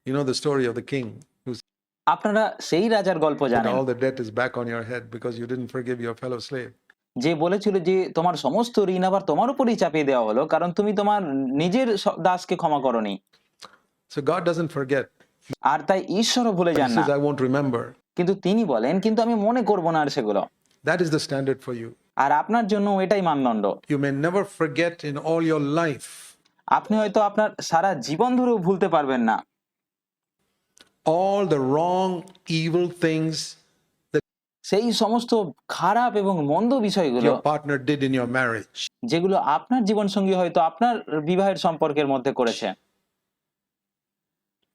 You know the story of the king who আপনারা সেই রাজার গল্প said জানেন all the debt is back on your head because you didn't forgive your fellow slave. যে বলেছিল যে তোমার সমস্ত ঋণ আবার তোমার উপরেই চাপিয়ে দেওয়া হলো কারণ তুমি তোমার নিজের দাসকে ক্ষমা করনি। So God doesn't forget. আর তাই ঈশ্বরও ভুলে He যান না, says, I won't remember. কিন্তু তিনি বলেন কিন্তু আমি মনে করব না আর সেগুলো। That is the standard for you. আর আপনার জন্য এটাই মানদণ্ড। You may never forget in all your life আপনি হয়তো আপনার সারা জীবন ধরেও ভুলতে পারবেন না all the wrong, evil things that সেই সমস্ত খারাপ এবং মন্দ বিষয়গুলো your partner did in your marriage. যেগুলো আপনার জীবনসঙ্গী হয়তো আপনার বিবাহের সম্পর্কের মধ্যে করেছে,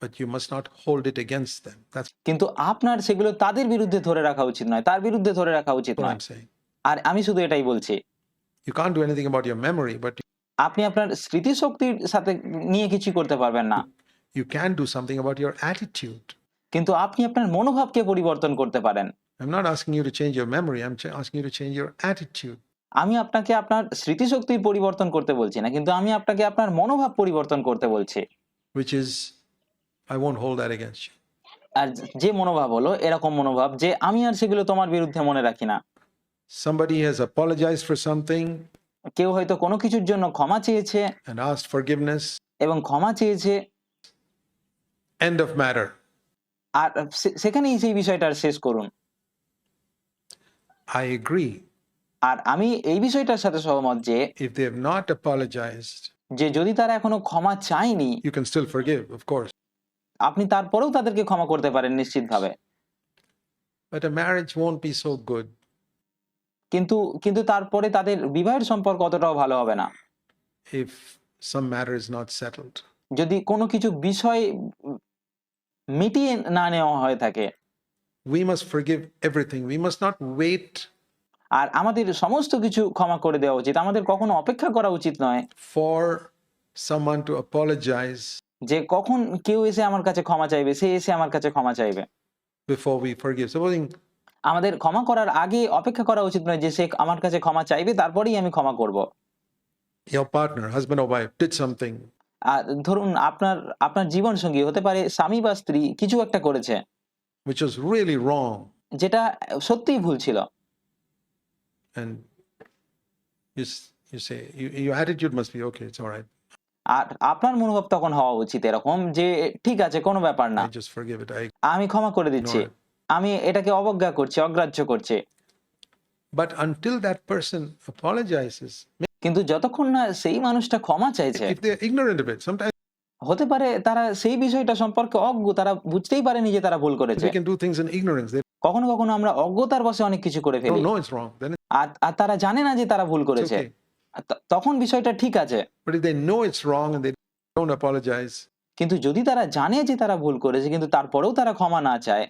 But you must not hold it against them. That's কিন্তু আপনার সেগুলো তাদের বিরুদ্ধে ধরে রাখা উচিত নয়, তার বিরুদ্ধে ধরে রাখা উচিত what নয়। I'm saying. আর আমি শুধু এটাই বলছি, You can't do anything about your memory, but আপনি আপনার স্মৃতিশক্তির সাথে নিয়ে কিছু করতে পারবেন না, you can do something about your attitude. কিন্তু আপনি আপনার মনোভাবকে পরিবর্তন করতে পারেন। I'm not asking you to change your memory. I'm asking you to change your attitude. আমি আপনাকে আপনার স্মৃতিশক্তির পরিবর্তন করতে বলছি না, কিন্তু আমি আপনাকে আপনার মনোভাব পরিবর্তন করতে বলছি। Which is, I won't hold that against you. আর যে মনোভাব হলো এরকম মনোভাব যে আমি আর সেগুলো তোমার বিরুদ্ধে মনে রাখি না। Somebody has apologized for something কেউ হয়তো কোনো কিছুর জন্য ক্ষমা চেয়েছে and asked forgiveness. এবং ক্ষমা চেয়েছে, End of matter. আর সেখানেই সেই বিষয়টার শেষ করুন। I agree. আর আমি এই বিষয়টার সাথে সহমত যে If they have not apologized, যদি তারা এখনো ক্ষমা চায়নি, you can still forgive, of course. আপনি তারপরেও তাদেরকে ক্ষমা করতে পারেন নিশ্চিতভাবে। But a marriage won't be so good কিন্তু তারপরে তাদের বিবাহের সম্পর্ক অতটাও ভালো হবে না if some matter is not settled. যদি কোনো কিছু বিষয় মিটিয়ে না নেওয়া হয়ে থাকে। We must forgive everything. We must not wait আর আমাদের সমস্ত কিছু ক্ষমা করে দেওয়া উচিত, আমাদের কখনো অপেক্ষা করা উচিত নয় for someone to apologize যে কখন কেউ এসে আমার কাছে ক্ষমা চাইবে, সে এসে আমার কাছে ক্ষমা চাইবে। before we forgive. Supposing আমাদের ক্ষমা করার আগে অপেক্ষা করা উচিত নয় যে সে আমার কাছে ক্ষমা চাইবে তারপরেই আমি ক্ষমা করব। your partner, husband or wife, did something আর ধরুন আপনার জীবন সঙ্গী হতে পারে স্বামী বা স্ত্রী কিছু একটা করেছে which was really wrong, যেটা সত্যিই ভুল ছিল, and you say your attitude must be okay. It's all right. আর আপনার মনোভাব তখন হওয়া উচিত এরকম যে ঠিক আছে, কোনো ব্যাপার না, I just forgive it. আমি ক্ষমা করে দিচ্ছি, আমি এটাকে অবজ্ঞা করছি, অগ্রাহ্য করছি। But until that person apologizes, কিন্তু যতক্ষণ না সেই মানুষটা ক্ষমা চাইছে, if they're ignorant of it, sometimes হতে পারে তারা সেই বিষয়টা সম্পর্কে অজ্ঞ, তারা বুঝতেই পারেনি যে তারা ভুল করেছে। they can do things in ignorance. They কখনো কখনো আমরা অজ্ঞতার বশে অনেক কিছু করে ফেলি don't know it's wrong. Then আর তারা জানে না যে তারা ভুল it's করেছে, okay. তখন বিষয়টা ঠিক আছে। But if they know it's wrong and they don't apologize, কিন্তু যদি তারা জানে যে তারা ভুল করেছে কিন্তু তারপরেও তারা ক্ষমা না চায়,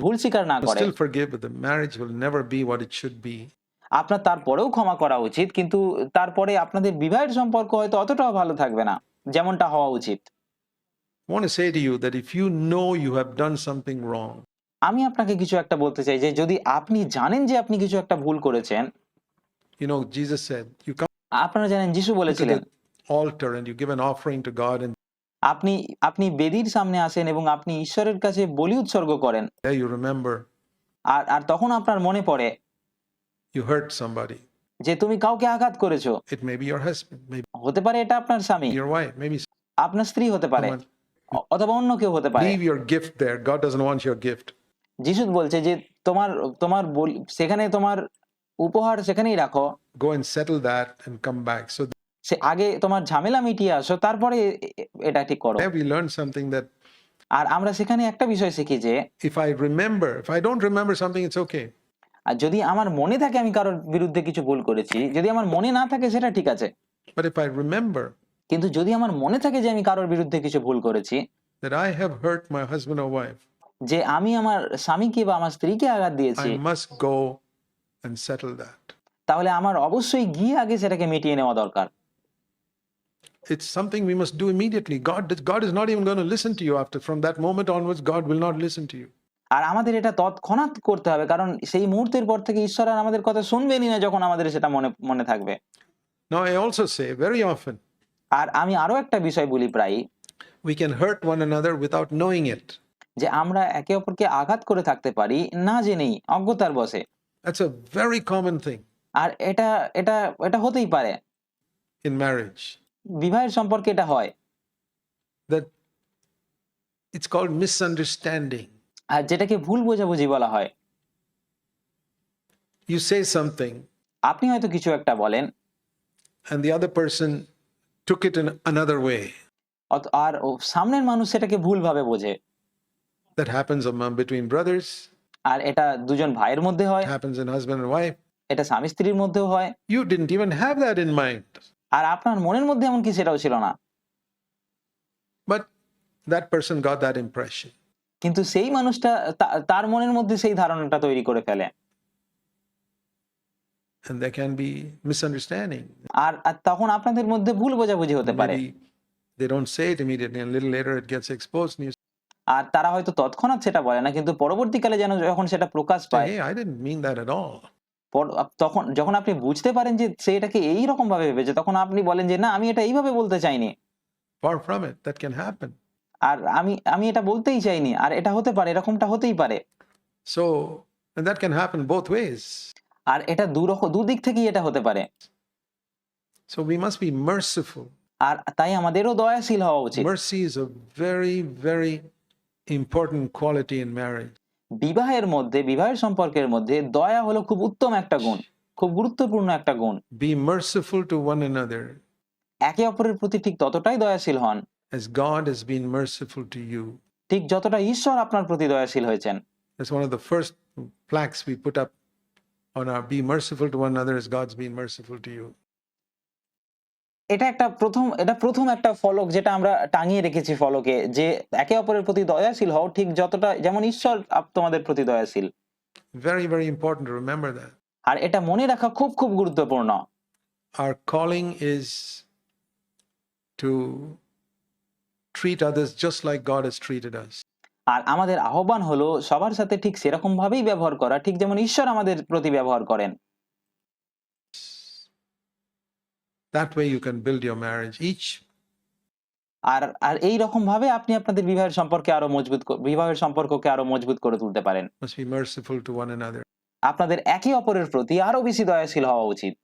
ভুল স্বীকার না you করে, still forgive, but the marriage will never be what it should be. আপনার তারপরেও ক্ষমা করা উচিত, কিন্তু তারপরে আপনাদের বিবাহের সম্পর্ক হয়তো অতটাও ভালো থাকবে না যেমনটা হওয়া উচিত। I want to say to you that if you know you have done something wrong, আমি আপনাকে কিছু একটা বলতে চাই যে যদি আপনি জানেন যে আপনি কিছু একটা ভুল করেছেন, you know, Jesus said, you come আপনারা জানেন যিশু to বলেছিলেন the altar and you give an offering to God, and আপনি বেদির সামনে আসেন এবং আপনি ঈশ্বরের কাছে বলি উৎসর্গ করেন, there you remember আর তখন আপনার মনে পড়ে you hurt somebody. যে তুমি কাউকে আঘাত করেছো, It may be your husband, maybe হতে পারে এটা আপনার স্বামী, your wife, maybe আপনার স্ত্রী হতে পারে, someone. অথবা অন্য কেউ হতে পারে। Leave your gift there. God doesn't want your gift. যিশু বলছে যে তোমার সেখানে তোমার উপহার সেখানেই রাখো, Go and settle that and come back. So সে আগে তোমার ঝামেলা মিটিয়ে আসো, তারপরে এটা ঠিক করো। there we learn something that আর আমরা সেখানে একটা বিষয় শিখি যে if I don't remember something, it's okay. আর যদি আমার মনে থাকে আমি কারোর বিরুদ্ধে কিছু ভুল করেছি, যদি আমার মনে না থাকে সেটা ঠিক আছে, But if I remember কিন্তু যদি আমার মনে থাকে যে আমি কারোর বিরুদ্ধে কিছু ভুল করেছি, that I have hurt my husband or wife, যে আমি আমার স্বামীকে বা আমার স্ত্রীকে আঘাত দিয়েছি, I must go and settle that. তাহলে আমার অবশ্যই গিয়ে আগে সেটাকে মিটিয়ে নেওয়া দরকার। It's something we must do immediately. God is not even going to listen to you from that moment onwards. God will not listen to you. আর আমাদের এটা তৎক্ষণাৎ করতে হবে, কারণ সেই মুহূর্তের পর থেকে ঈশ্বর আর আমাদের কথা শুনবেনই না যখন আমাদের সেটা মনে থাকবে। Now I also say very often আর আমি আরো একটা বিষয় বলি প্রায়, We can hurt one another without knowing it. যে আমরা একে অপরকে আঘাত করে থাকতে পারি না জেনেই, অজ্ঞতার বশে। That's a very common thing আর এটা এটা এটা হতেই পারে, in marriage. বিবাহের সম্পর্কে এটা হয়। That it's called misunderstanding. আর যেটাকে ভুল বোঝাবুঝি বলা হয়। You say something আপনি হয়তো কিছু একটা বলেন, and the other person took it in another way. আর সামনের মানুষ সেটাকে ভুলভাবে বোঝে। That happens between brothers, আর এটা দুজন ভাইয়ের মধ্যে হয়, happens in husband and wife. এটা স্বামী স্ত্রীর মধ্যেও হয়। You didn't even have that in mind. আর আপনার মনের মধ্যে এমনকি সেটাও ছিল না, But that person got that impression. কিন্তু সেই মানুষটা তার মনের মধ্যে সেই ধারণাটা তৈরি করে ফেলে। And there can be misunderstanding. আর আর তখন আপনাদের মধ্যে ভুল বোঝাবুঝি হতে পারে। Maybe they don't say it immediately, and a little later it gets exposed, and you আর তারা হয়তো তৎক্ষণাৎ সেটা বলে না, কিন্তু পরবর্তীকালে যেন যখন সেটা প্রকাশ say, পায়, hey, I didn't mean that at all. তখন যখন আপনি বুঝতে পারেন যে সে এটাকে এইরকম ভাবে ভেবেছে, তখন আপনি বলেন যে না, আমি এটা এইভাবে বলতে চাইনি। Far from it. That can happen. আর আমি এটা বলতেই চাইনি, আর এটা হতে পারে, এরকমটা হতেই পারে। So, and that can happen both ways. আর এটা দুদিক থেকেই এটা হতে পারে। So we must be merciful. আর তাই আমাদেরও দয়াশীল হওয়া উচিত। Mercy is a very, very important quality in marriage. বিবাহের সম্পর্কের মধ্যে দয়া হলো খুব উত্তম একটা গুণ, খুব গুরুত্বপূর্ণ একটা গুণ। Be merciful to one another একে অপরের প্রতি ঠিক ততটাই দয়াশীল হন as God has been merciful to you. ঠিক যতটা ঈশ্বর আপনার প্রতি দয়াশীল হয়েছেন। That's one of the first plaques we put up on our be merciful to one another as God's been merciful to you. এটা প্রথম একটা ফলক যেটা আমরা টাঙিয়ে রেখেছি ফলকে, যে একে অপরের প্রতি দয়াশীল হও ঠিক যতটা যেমন ঈশ্বর তোমাদের প্রতি দয়াশীল। Very, very important to remember that. আর এটা মনে রাখা খুব খুব গুরুত্বপূর্ণ। Our calling is to treat others just like God has treated us. আর আমাদের আহ্বান হলো সবার সাথে ঠিক সেরকম ভাবেই ব্যবহার করা, ঠিক যেমন ঈশ্বর আমাদের প্রতি ব্যবহার করেন। That way you can build your marriage. আর এই রকম ভাবে আপনি আপনাদের বিবাহের সম্পর্ককে আরো মজবুত করে তুলতে পারেন। Must be merciful to one another. আপনাদের একে অপরের প্রতি আরো বেশি দয়াশীল হওয়া উচিত।